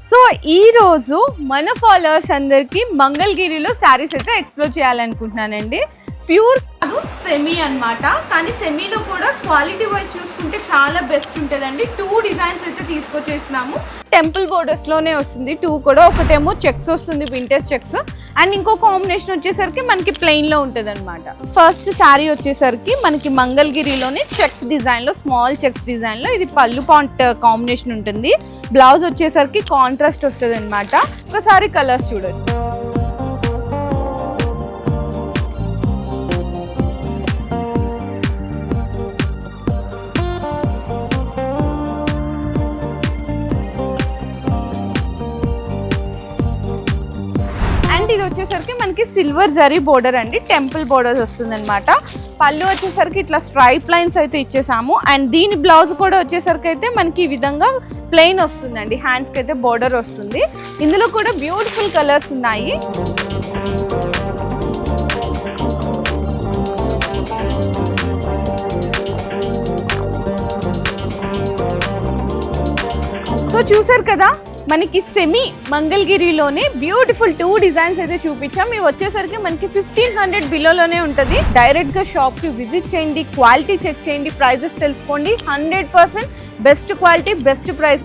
So ఈ రోజు మన ఫాలోవర్స్ అందరికి మంగళగిరిలో శారీస్ అయితే ఎక్స్ప్లోర్ చేయాలనుకుంటున్నానండి. ప్యూర్ కాదు, సెమీ అన్నమాట. కానీ సెమీలో కూడా క్వాలిటీ వైజ్ చూసుకుంటే చాలా బెస్ట్ ఉంటుందండి. 2 డిజైన్స్ అయితే తీసుకొచ్చేసినాము. టెంపుల్ బోర్డర్స్లోనే వస్తుంది 2 కూడా. ఒకటేమో చెక్స్ వస్తుంది, వింటేజ్ చెక్స్, అండ్ ఇంకో కాంబినేషన్ వచ్చేసరికి మనకి ప్లెయిన్లో ఉంటుంది అనమాట. ఫస్ట్ శారీ వచ్చేసరికి మనకి మంగళగిరిలోనే చెక్స్ డిజైన్లో, స్మాల్ చెక్స్ డిజైన్లో ఇది పళ్ళు పాయింట్ కాంబినేషన్ ఉంటుంది. బ్లౌజ్ వచ్చేసరికి కాంట్రాస్ట్ వస్తుంది అనమాట. ఒకసారి కలర్స్ చూడండి. అండ్ ఇది వచ్చేసరికి మనకి సిల్వర్ జరీ బోర్డర్ అండి, టెంపుల్ బోర్డర్ వస్తుంది అనమాట. పళ్ళు వచ్చేసరికి ఇట్లా స్ట్రైప్ లైన్స్ అయితే ఇచ్చేసాము. అండ్ దీని బ్లౌజ్ కూడా వచ్చేసరికి అయితే మనకి ఈ విధంగా ప్లెయిన్ వస్తుందండి. హ్యాండ్స్కి అయితే బోర్డర్ వస్తుంది. ఇందులో కూడా బ్యూటిఫుల్ కలర్స్ ఉన్నాయి. సో చూసారు కదా, మనకి సెమీ మంగళగిరిలోనే బ్యూటిఫుల్ 2 డిజైన్స్ అయితే చూపించాం. ఇవి వచ్చేసరికి మనకి 1500 బిలోలోనే ఉంటుంది. డైరెక్ట్గా షాప్కి విజిట్ చేయండి, క్వాలిటీ చెక్ చేయండి, ప్రైజెస్ తెలుసుకోండి. 100% బెస్ట్ క్వాలిటీ, బెస్ట్ ప్రైస్.